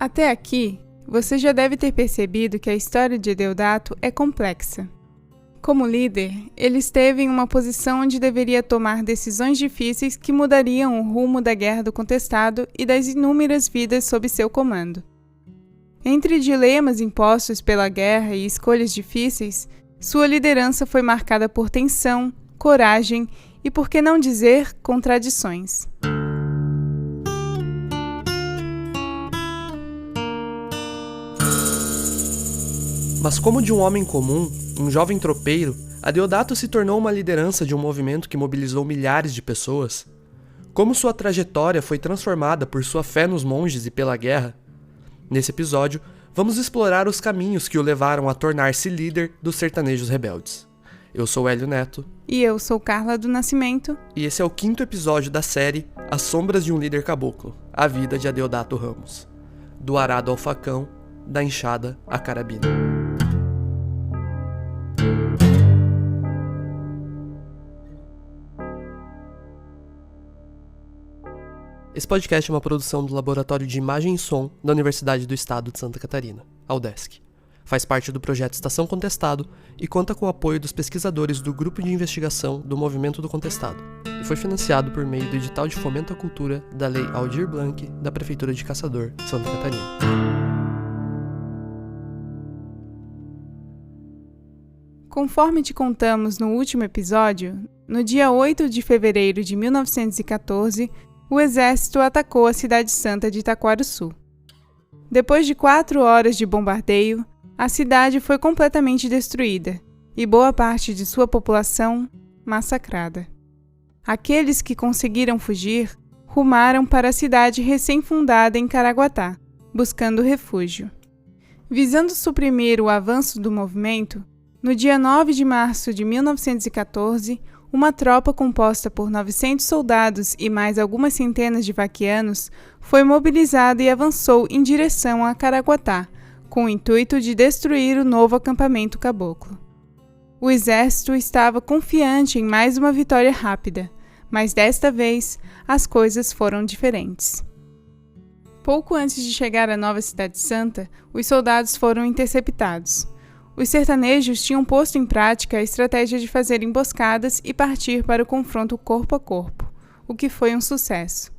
Até aqui, você já deve ter percebido que a história de Adeodato é complexa. Como líder, ele esteve em uma posição onde deveria tomar decisões difíceis que mudariam o rumo da Guerra do Contestado e das inúmeras vidas sob seu comando. Entre dilemas impostos pela guerra e escolhas difíceis, sua liderança foi marcada por tensão, coragem e, por que não dizer, contradições. Mas como de um homem comum, um jovem tropeiro, Adeodato se tornou uma liderança de um movimento que mobilizou milhares de pessoas? Como sua trajetória foi transformada por sua fé nos monges e pela guerra? Nesse episódio, vamos explorar os caminhos que o levaram a tornar-se líder dos sertanejos rebeldes. Eu sou Hélio Neto. E eu sou Carla do Nascimento. E esse é o 5º episódio da série As Sombras de um Líder Caboclo, a vida de Adeodato Ramos. Do arado ao facão, da enxada à carabina. Esse podcast é uma produção do Laboratório de Imagem e Som da Universidade do Estado de Santa Catarina, a UDESC. Faz parte do projeto Estação Contestado e conta com o apoio dos pesquisadores do Grupo de Investigação do Movimento do Contestado, e foi financiado por meio do edital de fomento à cultura da Lei Aldir Blanc da Prefeitura de Caçador, Santa Catarina. Conforme te contamos no último episódio, no dia 8 de fevereiro de 1914, o exército atacou a cidade santa de Itaquaruçu. Depois de 4 horas de bombardeio, a cidade foi completamente destruída e boa parte de sua população massacrada. Aqueles que conseguiram fugir rumaram para a cidade recém-fundada em Caraguatá, buscando refúgio. Visando suprimir o avanço do movimento, no dia 9 de março de 1914, uma tropa composta por 900 soldados e mais algumas centenas de vaquianos foi mobilizada e avançou em direção a Caraguatá, com o intuito de destruir o novo acampamento caboclo. O exército estava confiante em mais uma vitória rápida, mas desta vez as coisas foram diferentes. Pouco antes de chegar à nova Cidade Santa, os soldados foram interceptados. Os sertanejos tinham posto em prática a estratégia de fazer emboscadas e partir para o confronto corpo a corpo, o que foi um sucesso.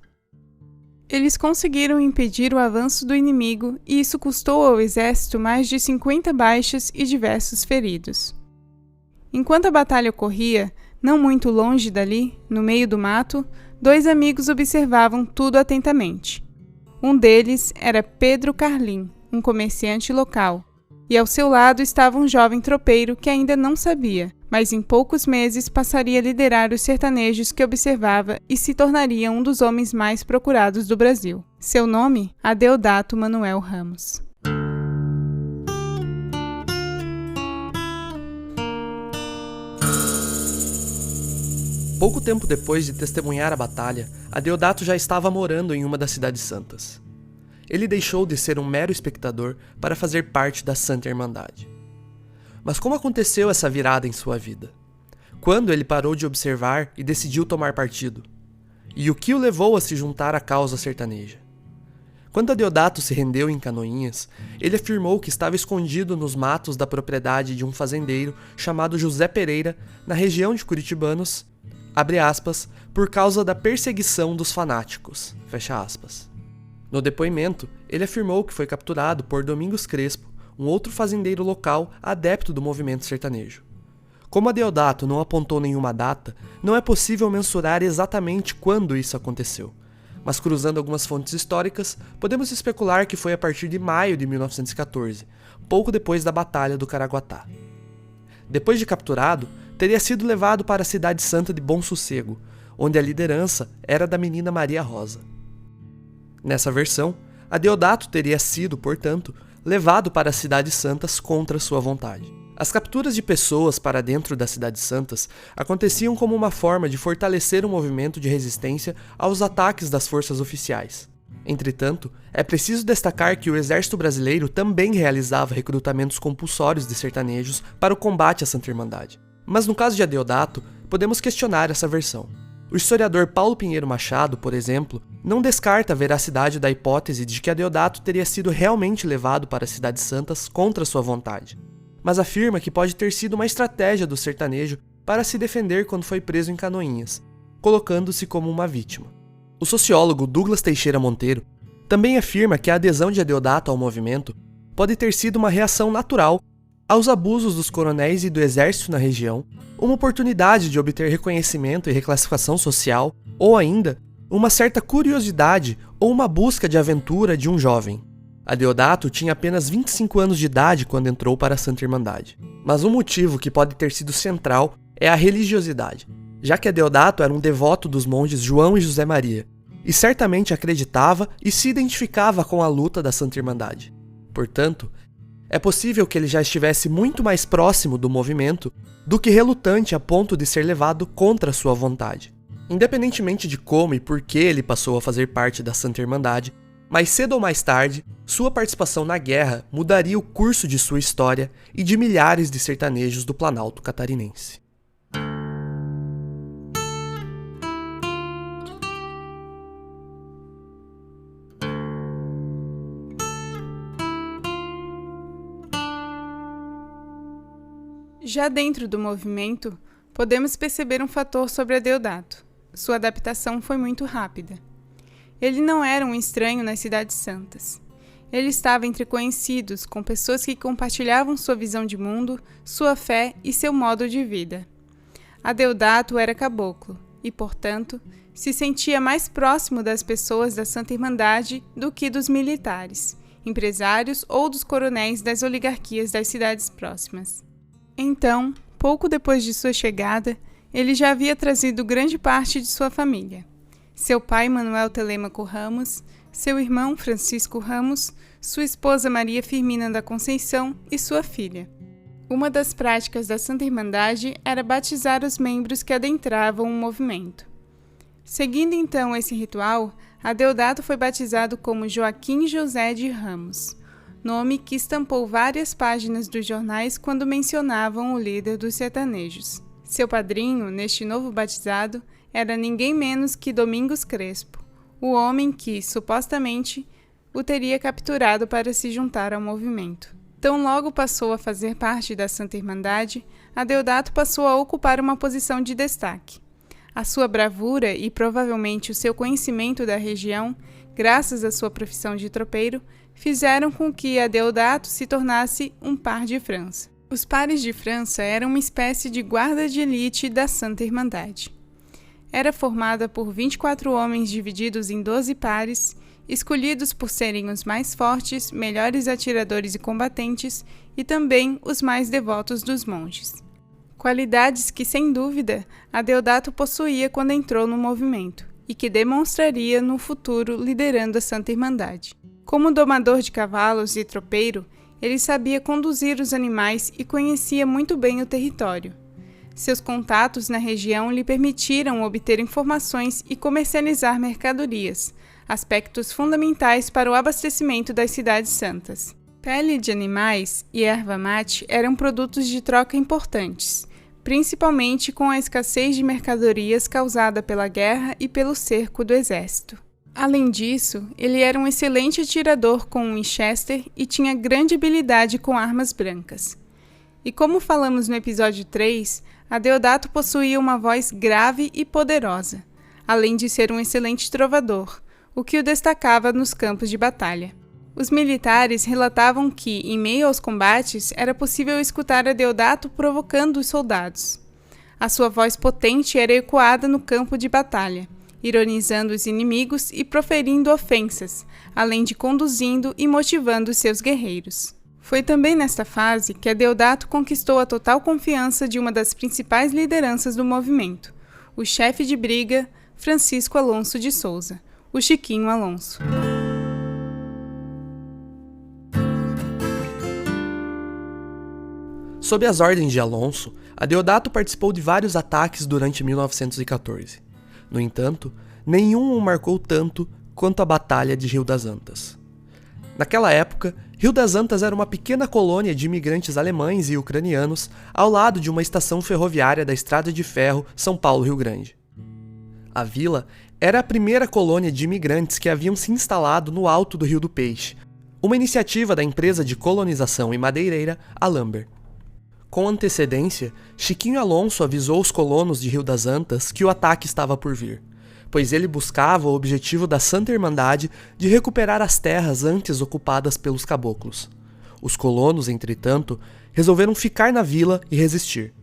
Eles conseguiram impedir o avanço do inimigo e isso custou ao exército mais de 50 baixas e diversos feridos. Enquanto a batalha ocorria, não muito longe dali, no meio do mato, 2 amigos observavam tudo atentamente. Um deles era Pedro Carlim, um comerciante local, e ao seu lado estava um jovem tropeiro que ainda não sabia, mas em poucos meses passaria a liderar os sertanejos que observava e se tornaria um dos homens mais procurados do Brasil. Seu nome? Adeodato Manuel Ramos. Pouco tempo depois de testemunhar a batalha, Adeodato já estava morando em uma das cidades santas. Ele deixou de ser um mero espectador para fazer parte da Santa Irmandade. Mas como aconteceu essa virada em sua vida? Quando ele parou de observar e decidiu tomar partido? E o que o levou a se juntar à causa sertaneja? Quando Adeodato se rendeu em Canoinhas, ele afirmou que estava escondido nos matos da propriedade de um fazendeiro chamado José Pereira, na região de Curitibanos, abre aspas, por causa da perseguição dos fanáticos, fecha aspas. No depoimento, ele afirmou que foi capturado por Domingos Crespo, um outro fazendeiro local adepto do movimento sertanejo. Como Adeodato não apontou nenhuma data, não é possível mensurar exatamente quando isso aconteceu. Mas cruzando algumas fontes históricas, podemos especular que foi a partir de maio de 1914, pouco depois da Batalha do Caraguatá. Depois de capturado, teria sido levado para a cidade santa de Bom Sossego, onde a liderança era da menina Maria Rosa. Nessa versão, Adeodato teria sido, portanto, levado para as cidades santas contra sua vontade. As capturas de pessoas para dentro das cidades santas aconteciam como uma forma de fortalecer o movimento de resistência aos ataques das forças oficiais. Entretanto, é preciso destacar que o exército brasileiro também realizava recrutamentos compulsórios de sertanejos para o combate à Santa Irmandade. Mas no caso de Adeodato, podemos questionar essa versão. O historiador Paulo Pinheiro Machado, por exemplo, não descarta a veracidade da hipótese de que Adeodato teria sido realmente levado para as Cidades Santas contra sua vontade, mas afirma que pode ter sido uma estratégia do sertanejo para se defender quando foi preso em Canoinhas, colocando-se como uma vítima. O sociólogo Douglas Teixeira Monteiro também afirma que a adesão de Adeodato ao movimento pode ter sido uma reação natural aos abusos dos coronéis e do exército na região, uma oportunidade de obter reconhecimento e reclassificação social, ou ainda, uma certa curiosidade ou uma busca de aventura de um jovem. Adeodato tinha apenas 25 anos de idade quando entrou para a Santa Irmandade. Mas um motivo que pode ter sido central é a religiosidade, já que Adeodato era um devoto dos monges João e José Maria, e certamente acreditava e se identificava com a luta da Santa Irmandade. Portanto, é possível que ele já estivesse muito mais próximo do movimento do que relutante a ponto de ser levado contra sua vontade. Independentemente de como e por que ele passou a fazer parte da Santa Irmandade, mais cedo ou mais tarde, sua participação na guerra mudaria o curso de sua história e de milhares de sertanejos do Planalto Catarinense. Já dentro do movimento, podemos perceber um fator sobre Adeodato. Sua adaptação foi muito rápida. Ele não era um estranho nas Cidades Santas. Ele estava entre conhecidos, com pessoas que compartilhavam sua visão de mundo, sua fé e seu modo de vida. Adeodato era caboclo e, portanto, se sentia mais próximo das pessoas da Santa Irmandade do que dos militares, empresários ou dos coronéis das oligarquias das cidades próximas. Então, pouco depois de sua chegada, ele já havia trazido grande parte de sua família. Seu pai, Manuel Telêmaco Ramos, seu irmão, Francisco Ramos, sua esposa Maria Firmina da Conceição e sua filha. Uma das práticas da Santa Irmandade era batizar os membros que adentravam o movimento. Seguindo então esse ritual, Adeodato foi batizado como Joaquim José de Ramos, nome que estampou várias páginas dos jornais quando mencionavam o líder dos sertanejos. Seu padrinho, neste novo batizado, era ninguém menos que Domingos Crespo, o homem que, supostamente, o teria capturado para se juntar ao movimento. Tão logo passou a fazer parte da Santa Irmandade, Adeodato passou a ocupar uma posição de destaque. A sua bravura e provavelmente o seu conhecimento da região, graças à sua profissão de tropeiro, fizeram com que Adeodato se tornasse um par de França. Os pares de França eram uma espécie de guarda de elite da Santa Irmandade. Era formada por 24 homens divididos em 12 pares, escolhidos por serem os mais fortes, melhores atiradores e combatentes, e também os mais devotos dos monges. Qualidades que, sem dúvida, Adeodato possuía quando entrou no movimento, e que demonstraria no futuro liderando a Santa Irmandade. Como domador de cavalos e tropeiro, ele sabia conduzir os animais e conhecia muito bem o território. Seus contatos na região lhe permitiram obter informações e comercializar mercadorias, aspectos fundamentais para o abastecimento das cidades santas. Pele de animais e erva mate eram produtos de troca importantes, principalmente com a escassez de mercadorias causada pela guerra e pelo cerco do exército. Além disso, ele era um excelente atirador com um Winchester e tinha grande habilidade com armas brancas. E como falamos no episódio 3, Adeodato possuía uma voz grave e poderosa, além de ser um excelente trovador, o que o destacava nos campos de batalha. Os militares relatavam que, em meio aos combates, era possível escutar Adeodato provocando os soldados. A sua voz potente era ecoada no campo de batalha, ironizando os inimigos e proferindo ofensas, além de conduzindo e motivando seus guerreiros. Foi também nesta fase que Adeodato conquistou a total confiança de uma das principais lideranças do movimento, o chefe de briga Francisco Alonso de Souza, o Chiquinho Alonso. Sob as ordens de Alonso, Adeodato participou de vários ataques durante 1914. No entanto, nenhum o marcou tanto quanto a Batalha de Rio das Antas. Naquela época, Rio das Antas era uma pequena colônia de imigrantes alemães e ucranianos ao lado de uma estação ferroviária da Estrada de Ferro São Paulo-Rio Grande. A vila Era a primeira colônia de imigrantes que haviam se instalado no alto do Rio do Peixe, uma iniciativa da empresa de colonização e madeireira Alamber. Com antecedência, Chiquinho Alonso avisou os colonos de Rio das Antas que o ataque estava por vir, pois ele buscava o objetivo da Santa Irmandade de recuperar as terras antes ocupadas pelos caboclos. Os colonos, entretanto, resolveram ficar na vila e resistir.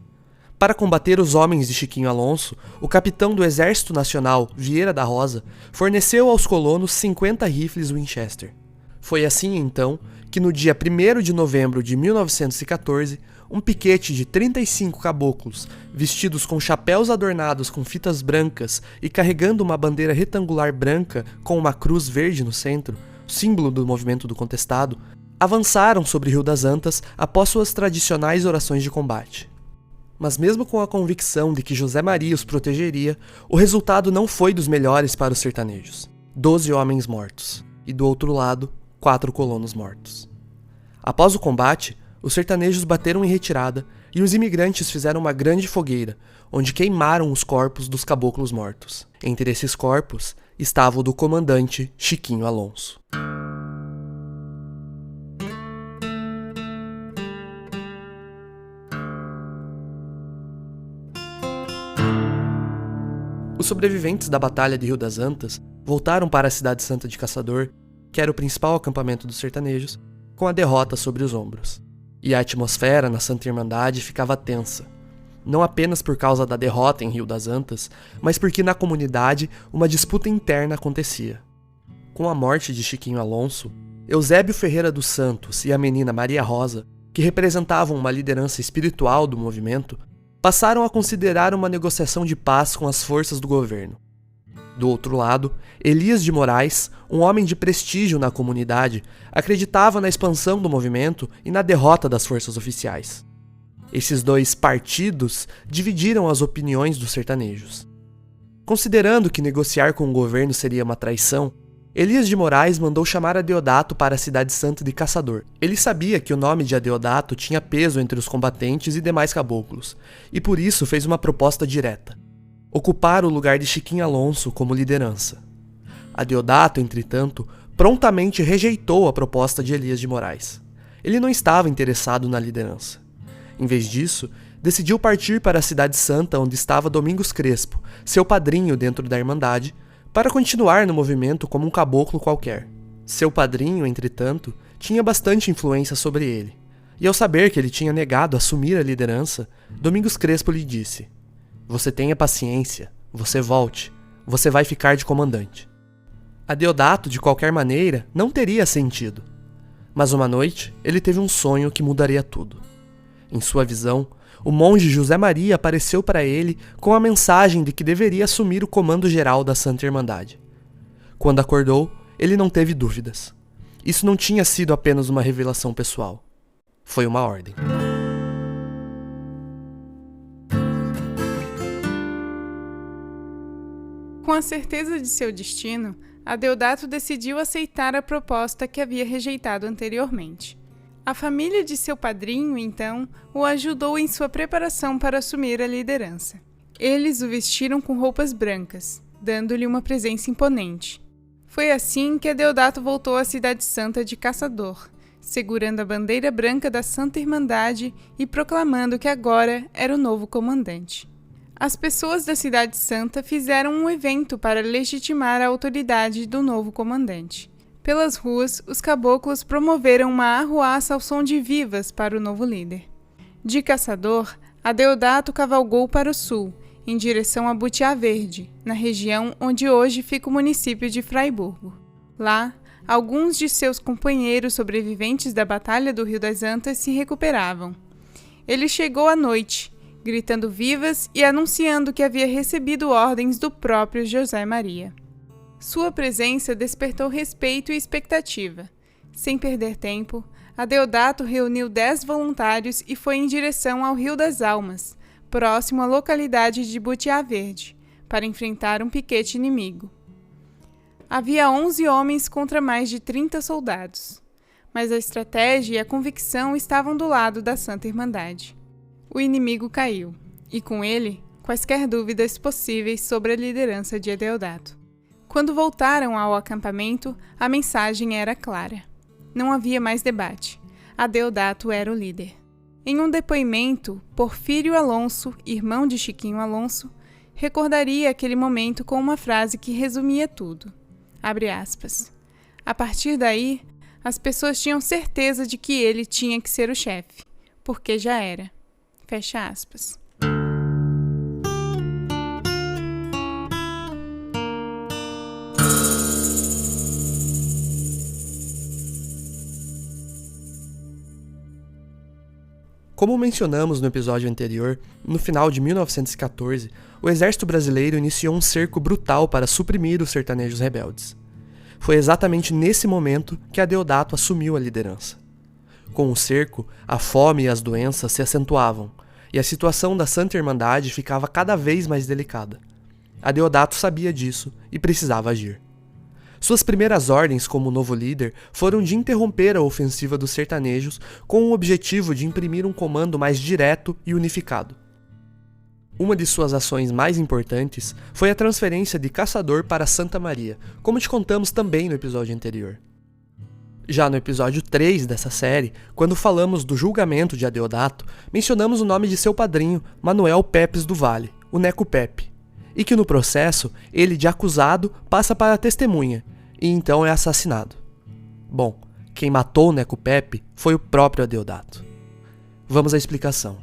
Para combater os homens de Chiquinho Alonso, o capitão do Exército Nacional, Vieira da Rosa, forneceu aos colonos 50 rifles Winchester. Foi assim, então, que no dia 1º de novembro de 1914, um piquete de 35 caboclos, vestidos com chapéus adornados com fitas brancas e carregando uma bandeira retangular branca com uma cruz verde no centro, símbolo do movimento do contestado, avançaram sobre Rio das Antas após suas tradicionais orações de combate. Mas mesmo com a convicção de que José Maria os protegeria, o resultado não foi dos melhores para os sertanejos. 12 homens mortos, e do outro lado, 4 colonos mortos. Após o combate, os sertanejos bateram em retirada e os imigrantes fizeram uma grande fogueira, onde queimaram os corpos dos caboclos mortos. Entre esses corpos estava o do comandante Chiquinho Alonso. Os sobreviventes da Batalha de Rio das Antas voltaram para a Cidade Santa de Caçador, que era o principal acampamento dos sertanejos, com a derrota sobre os ombros. E a atmosfera na Santa Irmandade ficava tensa, não apenas por causa da derrota em Rio das Antas, mas porque na comunidade uma disputa interna acontecia. Com a morte de Chiquinho Alonso, Eusébio Ferreira dos Santos e a menina Maria Rosa, que representavam uma liderança espiritual do movimento, passaram a considerar uma negociação de paz com as forças do governo. Do outro lado, Elias de Moraes, um homem de prestígio na comunidade, acreditava na expansão do movimento e na derrota das forças oficiais. Esses dois partidos dividiram as opiniões dos sertanejos. Considerando que negociar com o governo seria uma traição, Elias de Moraes mandou chamar Adeodato para a Cidade Santa de Caçador. Ele sabia que o nome de Adeodato tinha peso entre os combatentes e demais caboclos, e por isso fez uma proposta direta: ocupar o lugar de Chiquinho Alonso como liderança. Adeodato, entretanto, prontamente rejeitou a proposta de Elias de Moraes. Ele não estava interessado na liderança. Em vez disso, decidiu partir para a Cidade Santa, onde estava Domingos Crespo, seu padrinho dentro da Irmandade, para continuar no movimento como um caboclo qualquer. Seu padrinho, entretanto, tinha bastante influência sobre ele, e ao saber que ele tinha negado assumir a liderança, Domingos Crespo lhe disse: "Você tenha paciência, você volte, você vai ficar de comandante." Adeodato, de qualquer maneira, não teria sentido. Mas uma noite, ele teve um sonho que mudaria tudo. Em sua visão, o monge José Maria apareceu para ele com a mensagem de que deveria assumir o comando geral da Santa Irmandade. Quando acordou, ele não teve dúvidas. Isso não tinha sido apenas uma revelação pessoal. Foi uma ordem. Com a certeza de seu destino, Adeodato decidiu aceitar a proposta que havia rejeitado anteriormente. A família de seu padrinho, então, o ajudou em sua preparação para assumir a liderança. Eles o vestiram com roupas brancas, dando-lhe uma presença imponente. Foi assim que Adeodato voltou à Cidade Santa de Caçador, segurando a bandeira branca da Santa Irmandade e proclamando que agora era o novo comandante. As pessoas da Cidade Santa fizeram um evento para legitimar a autoridade do novo comandante. Pelas ruas, os caboclos promoveram uma arruaça ao som de vivas para o novo líder. De Caçador, Adeodato cavalgou para o sul, em direção a Butiá Verde, na região onde hoje fica o município de Fraiburgo. Lá, alguns de seus companheiros sobreviventes da Batalha do Rio das Antas se recuperavam. Ele chegou à noite, gritando vivas e anunciando que havia recebido ordens do próprio José Maria. Sua presença despertou respeito e expectativa. Sem perder tempo, Adeodato reuniu 10 voluntários e foi em direção ao Rio das Almas, próximo à localidade de Butiá Verde, para enfrentar um piquete inimigo. Havia 11 homens contra mais de 30 soldados, mas a estratégia e a convicção estavam do lado da Santa Irmandade. O inimigo caiu, e com ele, quaisquer dúvidas possíveis sobre a liderança de Adeodato. Quando voltaram ao acampamento, a mensagem era clara. Não havia mais debate. Adeodato era o líder. Em um depoimento, Porfírio Alonso, irmão de Chiquinho Alonso, recordaria aquele momento com uma frase que resumia tudo. Abre aspas. A partir daí, as pessoas tinham certeza de que ele tinha que ser o chefe, porque já era. Fecha aspas. Como mencionamos no episódio anterior, no final de 1914, o exército brasileiro iniciou um cerco brutal para suprimir os sertanejos rebeldes. Foi exatamente nesse momento que Adeodato assumiu a liderança. Com o cerco, a fome e as doenças se acentuavam, e a situação da Santa Irmandade ficava cada vez mais delicada. Adeodato sabia disso e precisava agir. Suas primeiras ordens como novo líder foram de interromper a ofensiva dos sertanejos com o objetivo de imprimir um comando mais direto e unificado. Uma de suas ações mais importantes foi a transferência de Caçador para Santa Maria, como te contamos também no episódio anterior. Já no episódio 3 dessa série, quando falamos do julgamento de Adeodato, mencionamos o nome de seu padrinho, Manuel Pepes do Vale, o Neco Pepe, e que no processo, ele de acusado passa para testemunha, e então é assassinado. Bom, quem matou o Neco Pepe foi o próprio Adeodato. Vamos à explicação.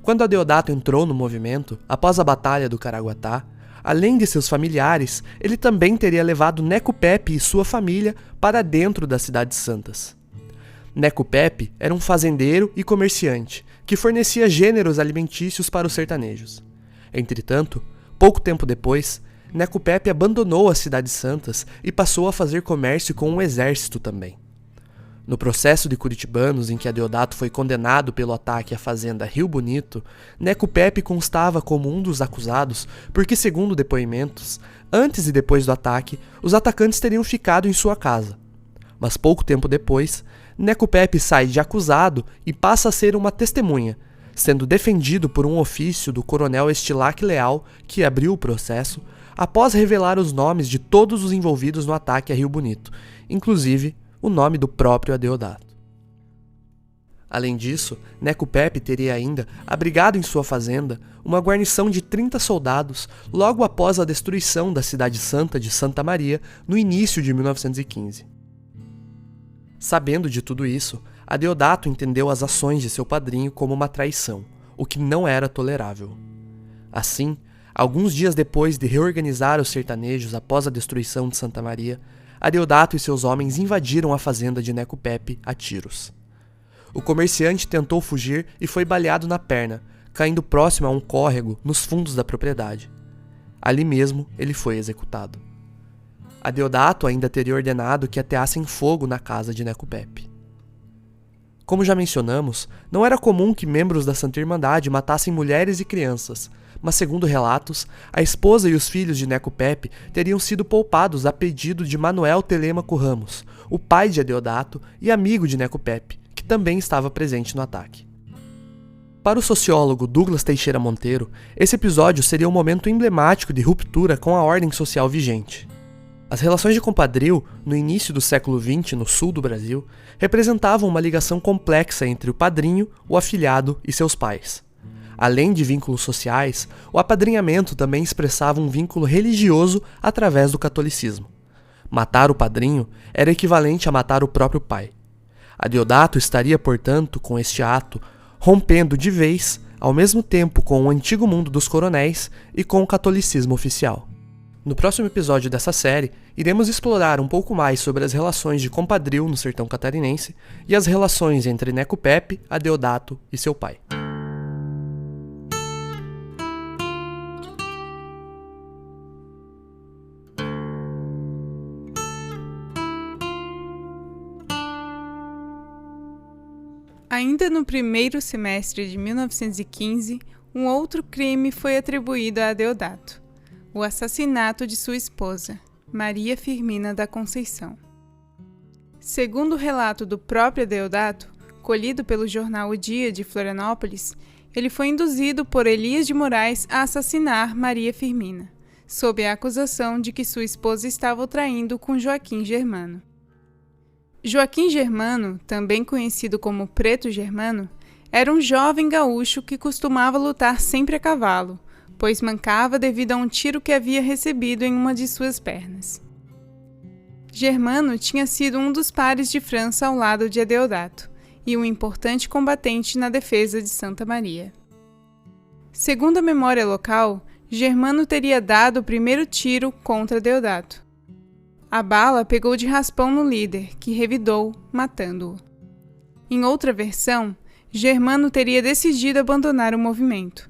Quando Adeodato entrou no movimento, após a Batalha do Caraguatá, além de seus familiares, ele também teria levado Neco Pepe e sua família para dentro das cidades santas. Neco Pepe era um fazendeiro e comerciante, que fornecia gêneros alimentícios para os sertanejos. Entretanto, pouco tempo depois, Neco Pepe abandonou as cidades santas e passou a fazer comércio com o exército também. No processo de Curitibanos, em que Adeodato foi condenado pelo ataque à fazenda Rio Bonito, Neco Pepe constava como um dos acusados porque, segundo depoimentos, antes e depois do ataque, os atacantes teriam ficado em sua casa. Mas pouco tempo depois, Neco Pepe sai de acusado e passa a ser uma testemunha, sendo defendido por um ofício do coronel Estilac Leal, que abriu o processo, após revelar os nomes de todos os envolvidos no ataque a Rio Bonito, inclusive o nome do próprio Adeodato. Além disso, Neco Pepe teria ainda abrigado em sua fazenda uma guarnição de 30 soldados logo após a destruição da cidade santa de Santa Maria no início de 1915. Sabendo de tudo isso, Adeodato entendeu as ações de seu padrinho como uma traição, o que não era tolerável. Assim, alguns dias depois de reorganizar os sertanejos após a destruição de Santa Maria, Adeodato e seus homens invadiram a fazenda de Neco Pepe a tiros. O comerciante tentou fugir e foi baleado na perna, caindo próximo a um córrego nos fundos da propriedade. Ali mesmo, ele foi executado. Adeodato ainda teria ordenado que ateassem fogo na casa de Neco Pepe. Como já mencionamos, não era comum que membros da Santa Irmandade matassem mulheres e crianças, mas segundo relatos, a esposa e os filhos de Neco Pepe teriam sido poupados a pedido de Manuel Telêmaco Ramos, o pai de Adeodato e amigo de Neco Pepe, que também estava presente no ataque. Para o sociólogo Douglas Teixeira Monteiro, esse episódio seria um momento emblemático de ruptura com a ordem social vigente. As relações de compadrio, no início do século XX no sul do Brasil, representavam uma ligação complexa entre o padrinho, o afilhado e seus pais. Além de vínculos sociais, o apadrinhamento também expressava um vínculo religioso através do catolicismo. Matar o padrinho era equivalente a matar o próprio pai. Adeodato estaria, portanto, com este ato, rompendo de vez, ao mesmo tempo com o antigo mundo dos coronéis e com o catolicismo oficial. No próximo episódio dessa série, iremos explorar um pouco mais sobre as relações de compadrio no sertão catarinense e as relações entre Neco Pepe, Adeodato e seu pai. Ainda no primeiro semestre de 1915, um outro crime foi atribuído a Adeodato: o assassinato de sua esposa, Maria Firmina da Conceição. Segundo o relato do próprio Adeodato, colhido pelo jornal O Dia de Florianópolis, ele foi induzido por Elias de Moraes a assassinar Maria Firmina, sob a acusação de que sua esposa estava o traindo com Joaquim Germano. Joaquim Germano, também conhecido como Preto Germano, era um jovem gaúcho que costumava lutar sempre a cavalo, pois mancava devido a um tiro que havia recebido em uma de suas pernas. Germano tinha sido um dos pares de França ao lado de Adeodato, e um importante combatente na defesa de Santa Maria. Segundo a memória local, Germano teria dado o primeiro tiro contra Adeodato. A bala pegou de raspão no líder, que revidou, matando-o. Em outra versão, Germano teria decidido abandonar o movimento.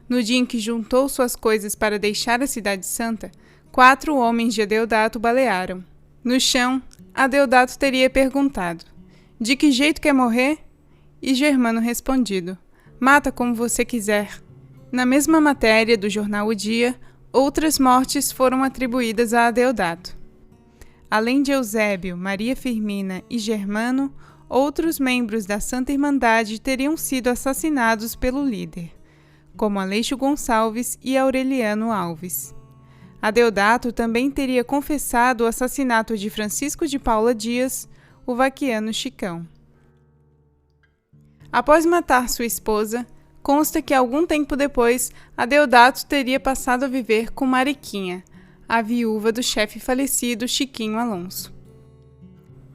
No dia em que juntou suas coisas para deixar a Cidade Santa, 4 homens de Adeodato balearam. No chão, Adeodato teria perguntado: "De que jeito quer morrer?" E Germano respondido: "Mata como você quiser." Na mesma matéria do jornal O Dia, outras mortes foram atribuídas a Adeodato. Além de Eusébio, Maria Firmina e Germano, outros membros da Santa Irmandade teriam sido assassinados pelo líder, como Aleixo Gonçalves e Aureliano Alves. Adeodato também teria confessado o assassinato de Francisco de Paula Dias, o vaquiano Chicão. Após matar sua esposa, consta que algum tempo depois, Adeodato teria passado a viver com Mariquinha, a viúva do chefe falecido Chiquinho Alonso.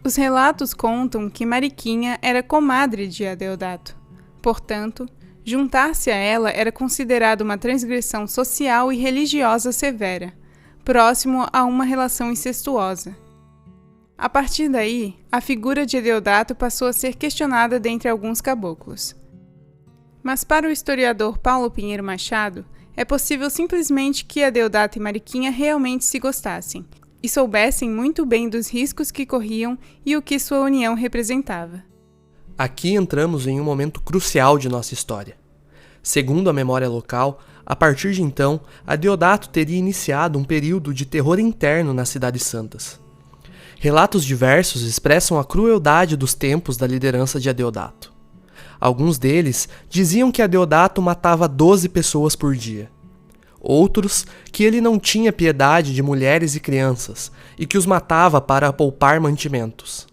Os relatos contam que Mariquinha era comadre de Adeodato. Portanto, juntar-se a ela era considerado uma transgressão social e religiosa severa, próximo a uma relação incestuosa. A partir daí, a figura de Adeodato passou a ser questionada dentre alguns caboclos. Mas para o historiador Paulo Pinheiro Machado, é possível simplesmente que Adeodato e Mariquinha realmente se gostassem, e soubessem muito bem dos riscos que corriam e o que sua união representava. Aqui entramos em um momento crucial de nossa história. Segundo a memória local, a partir de então, Adeodato teria iniciado um período de terror interno nas Cidades Santas. Relatos diversos expressam a crueldade dos tempos da liderança de Adeodato. Alguns deles diziam que Adeodato matava 12 pessoas por dia. Outros, que ele não tinha piedade de mulheres e crianças e que os matava para poupar mantimentos.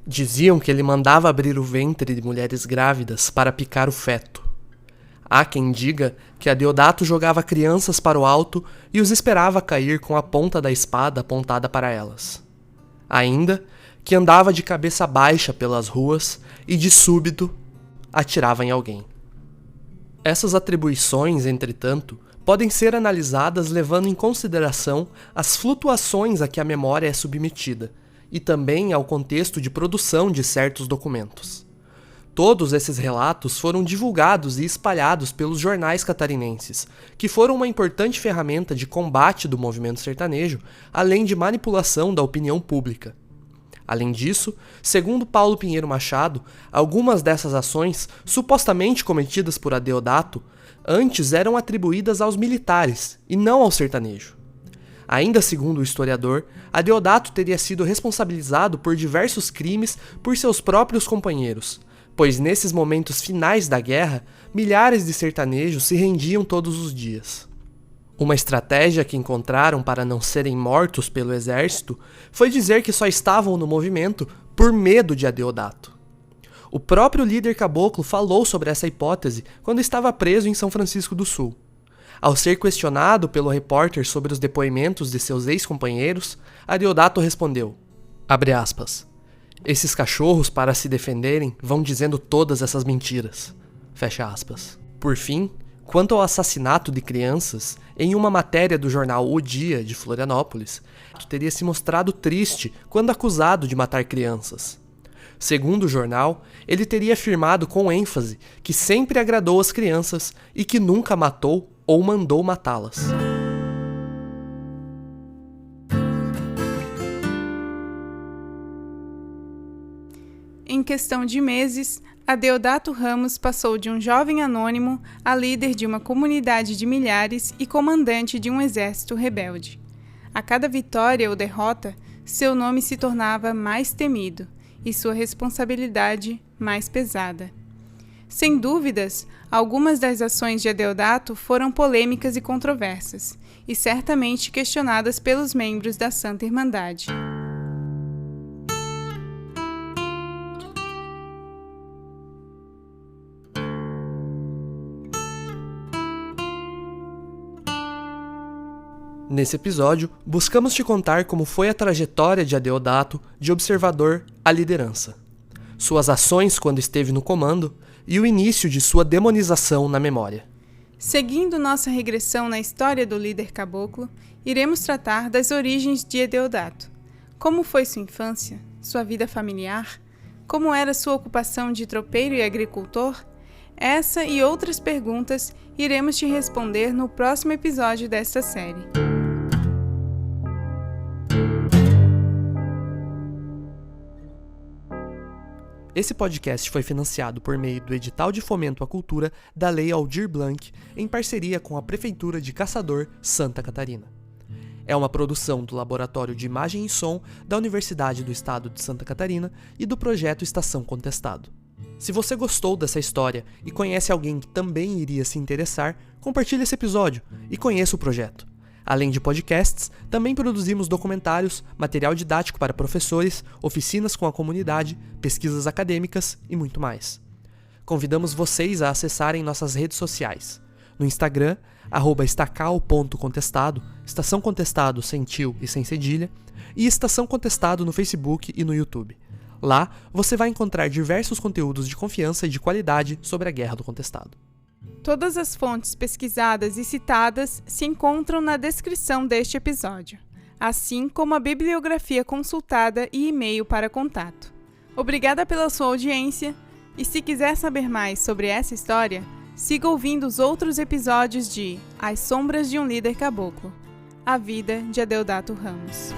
Diziam que ele mandava abrir o ventre de mulheres grávidas para picar o feto. Há quem diga que Adeodato jogava crianças para o alto e os esperava cair com a ponta da espada apontada para elas. Ainda que andava de cabeça baixa pelas ruas e, de súbito, atirava em alguém. Essas atribuições, entretanto, podem ser analisadas levando em consideração as flutuações a que a memória é submetida e também ao contexto de produção de certos documentos. Todos esses relatos foram divulgados e espalhados pelos jornais catarinenses, que foram uma importante ferramenta de combate do movimento sertanejo, além de manipulação da opinião pública. Além disso, segundo Paulo Pinheiro Machado, algumas dessas ações, supostamente cometidas por Adeodato, antes eram atribuídas aos militares e não ao sertanejo. Ainda segundo o historiador, Adeodato teria sido responsabilizado por diversos crimes por seus próprios companheiros, pois nesses momentos finais da guerra, milhares de sertanejos se rendiam todos os dias. Uma estratégia que encontraram para não serem mortos pelo exército foi dizer que só estavam no movimento por medo de Adeodato. O próprio líder caboclo falou sobre essa hipótese quando estava preso em São Francisco do Sul. Ao ser questionado pelo repórter sobre os depoimentos de seus ex-companheiros, Adeodato respondeu, abre aspas, esses cachorros, para se defenderem, vão dizendo todas essas mentiras. Fecha aspas. Por fim, quanto ao assassinato de crianças, em uma matéria do jornal O Dia, de Florianópolis, teria se mostrado triste quando acusado de matar crianças. Segundo o jornal, ele teria afirmado com ênfase que sempre agradou as crianças e que nunca matou ou mandou matá-las. Em questão de meses, Adeodato Ramos passou de um jovem anônimo a líder de uma comunidade de milhares e comandante de um exército rebelde. A cada vitória ou derrota, seu nome se tornava mais temido e sua responsabilidade mais pesada. Sem dúvidas, algumas das ações de Adeodato foram polêmicas e controversas, e certamente questionadas pelos membros da Santa Irmandade. Nesse episódio, buscamos te contar como foi a trajetória de Adeodato de observador à liderança, suas ações quando esteve no comando e o início de sua demonização na memória. Seguindo nossa regressão na história do líder caboclo, iremos tratar das origens de Adeodato. Como foi sua infância, sua vida familiar, como era sua ocupação de tropeiro e agricultor? Essa e outras perguntas iremos te responder no próximo episódio desta série. Esse podcast foi financiado por meio do Edital de Fomento à Cultura da Lei Aldir Blanc, em parceria com a Prefeitura de Caçador, Santa Catarina. É uma produção do Laboratório de Imagem e Som da Universidade do Estado de Santa Catarina e do projeto Estação Contestado. Se você gostou dessa história e conhece alguém que também iria se interessar, compartilhe esse episódio e conheça o projeto. Além de podcasts, também produzimos documentários, material didático para professores, oficinas com a comunidade, pesquisas acadêmicas e muito mais. Convidamos vocês a acessarem nossas redes sociais. No Instagram, @estacal.contestado, Estação Contestado sem tio e sem cedilha, e Estação Contestado no Facebook e no YouTube. Lá, você vai encontrar diversos conteúdos de confiança e de qualidade sobre a Guerra do Contestado. Todas as fontes pesquisadas e citadas se encontram na descrição deste episódio, assim como a bibliografia consultada e e-mail para contato. Obrigada pela sua audiência e se quiser saber mais sobre essa história, siga ouvindo os outros episódios de As Sombras de um Líder Caboclo, A Vida de Adeodato Ramos.